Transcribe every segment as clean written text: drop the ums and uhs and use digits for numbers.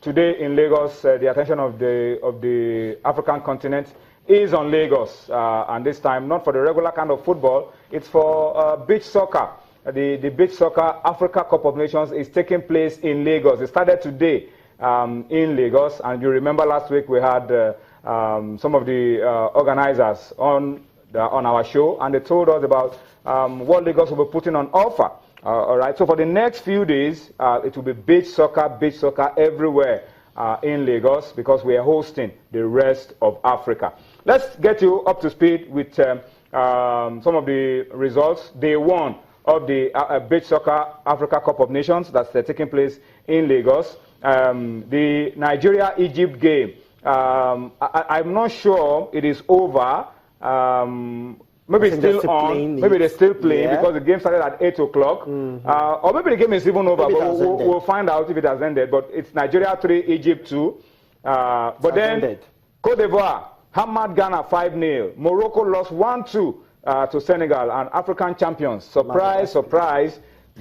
today in Lagos, the attention of the African continent is on Lagos, and this time not for the regular kind of football, it's for beach soccer. The Beach Soccer Africa Cup of Nations is taking place in Lagos. It started today in Lagos, and you remember last week we had some of the organizers on our show, and they told us about what Lagos will be putting on offer. All right, so for the next few days, it will be beach soccer everywhere in Lagos, because we are hosting the rest of Africa. Let's get you up to speed with some of the results. Day one of the Beach Soccer Africa Cup of Nations that's taking place in Lagos. The Nigeria-Egypt game, I'm not sure it is over. Maybe it's still on. Maybe they're still playing, because the game started at 8 o'clock. Or maybe the game is even over, but we'll find out if it has ended. But it's Nigeria 3, Egypt 2. But then Cote d'Ivoire hammered Ghana 5-0. Morocco lost 1-2 to Senegal, and African champions, surprise, surprise,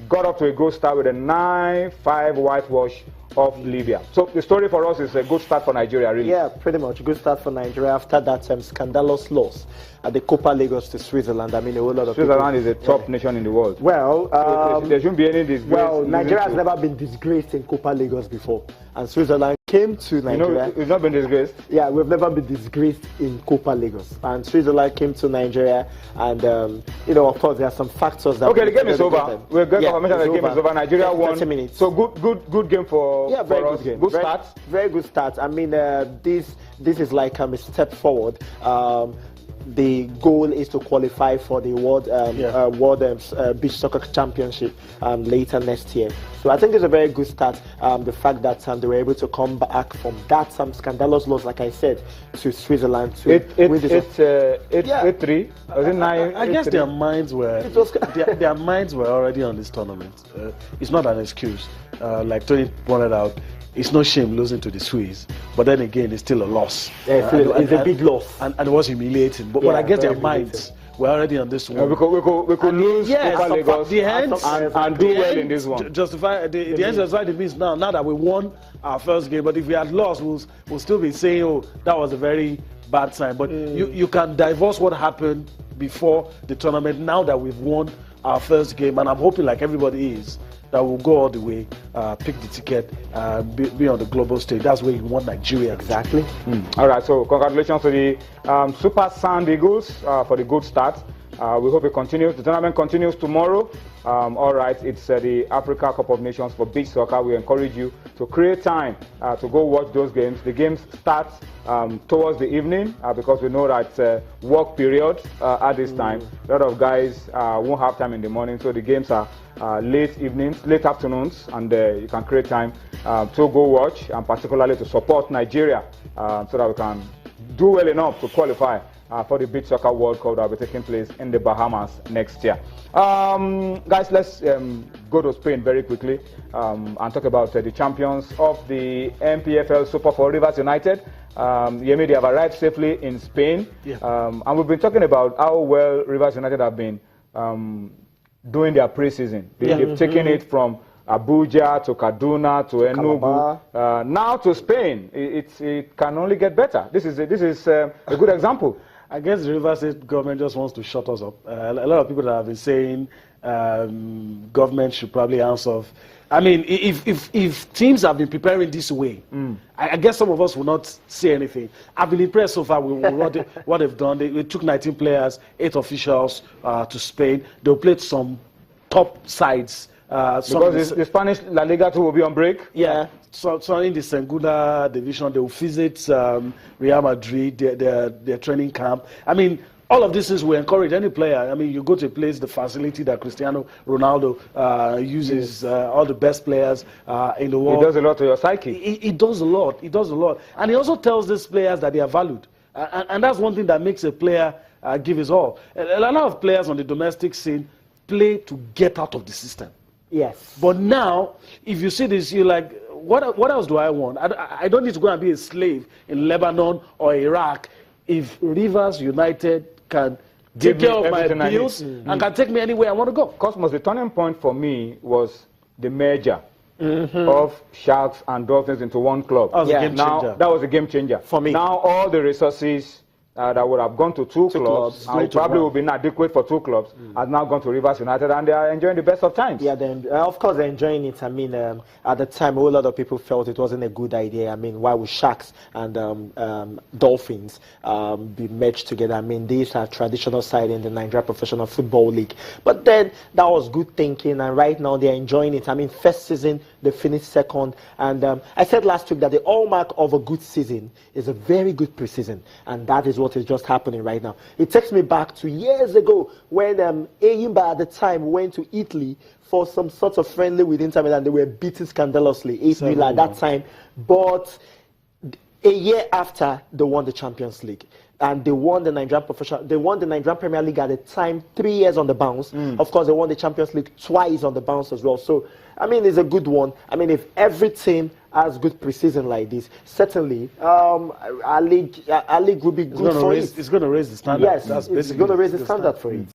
got up to a good start with a 9-5 whitewash of Libya. So the story for us is a good start for Nigeria, really. Yeah, pretty much. Good start for Nigeria after that scandalous loss at the Copa Lagos to Switzerland. I mean, a whole lot of Switzerland is a top nation in the world. Well, there shouldn't be any disgrace. Well, Nigeria has never been disgraced in Copa Lagos before, and Switzerland came to Nigeria. You know, we've not been disgraced. Yeah, we've never been disgraced in Copa Lagos, and Switzerland came to Nigeria, and you know, of course, there are some factors that. Okay, the game is over. We're going to confirmation the game is over. Nigeria won. 30 minutes. So good game for very us. good game. Good start. Very good start. I mean, this is like a step forward. The goal is to qualify for the World Beach Soccer Championship later next year. So I think it's a very good start. The fact that they were able to come back from that scandalous loss, like I said, to Switzerland. To 8-3. Was it 9? I guess their minds were their minds were already on this tournament. It's not an excuse. Like Tony pointed out, it's no shame losing to the Swiss, but then again, it's still a loss. Yeah, it's a big loss, and it was humiliating. But I guess their minds were already on this one. We could lose Copa Lagos and do well in this one. Justify the end justify the means now that we won our first game. But if we had lost, we'll still be saying, oh, that was a very bad sign. But you can divorce what happened before the tournament now that we've won our first game, and I'm hoping, like everybody is, that will go all the way, pick the ticket, be on the global stage. That's where you want Nigeria. Exactly. All right, so congratulations to the Super Sand Eagles for the good start. We hope it continues. The tournament continues tomorrow. All right, it's the Africa Cup of Nations for beach soccer. We encourage you to create time to go watch those games. The games start towards the evening because we know that work period at this time. A lot of guys won't have time in the morning, so the games are late evenings, late afternoons, and you can create time to go watch, and particularly to support Nigeria so that we can do well enough to qualify for the Beach Soccer World Cup that will be taking place in the Bahamas next year. Guys, let's go to Spain very quickly and talk about the champions of the MPFL Super for Rivers United. Yemi, they have arrived safely in Spain, and we've been talking about how well Rivers United have been doing their pre-season. They've taken it from Abuja to Kaduna to Enugu, now to Spain. It can only get better. This is a good example. I guess the Rivers State government just wants to shut us up. A lot of people that have been saying government should probably answer. I mean, if teams have been preparing this way, I guess some of us will not say anything. I've been impressed so far with what they've done. They took 19 players, 8 officials to Spain. They played some top sides. Because the Spanish La Liga too will be on break? Yeah. So in the Segunda division, they will visit Real Madrid, their training camp. I mean, all of these things will encourage any player. I mean, you go to a place, the facility that Cristiano Ronaldo uses, all the best players in the world. He does a lot to your psyche. He does a lot. He does a lot. And he also tells these players that they are valued. And that's one thing that makes a player give his all. A lot of players on the domestic scene play to get out of the system. Yes. But now, if you see this, you're like, what else do I want? I don't need to go and be a slave in Lebanon or Iraq if Rivers United can take care of my bills and can take me anywhere I want to go. Cosmos, the turning point for me was the merger of Sharks and Dolphins into one club. That was a game Now, changer. that was a game changer. For me. Now, all the resources that would have gone to two clubs and probably would be inadequate for two clubs has now gone to Rivers United, and they are enjoying the best of times. Yeah, then of course they're enjoying it. I mean, at the time, a whole lot of people felt it wasn't a good idea. I mean, why would Sharks and Dolphins be merged together? I mean, these are traditional side in the Nigeria Professional Football League. But then that was good thinking, and right now they're enjoying it. I mean, first season they finished second, and I said last week that the hallmark of a good season is a very good preseason, and that is what is just happening right now. It takes me back to years ago when Eyimba at the time went to Italy for some sort of friendly with Inter Milan. They were beaten scandalously 8-0 at that time, but a year after they won the Champions League. And they won the Nigerian Premier League at the time, 3 years on the bounce. Of course, they won the Champions League twice on the bounce as well. So, I mean, it's a good one. I mean, if every team has good preseason like this, certainly our league will be good for it. It's going to raise the standard. Yes, it's going to raise the standard for it.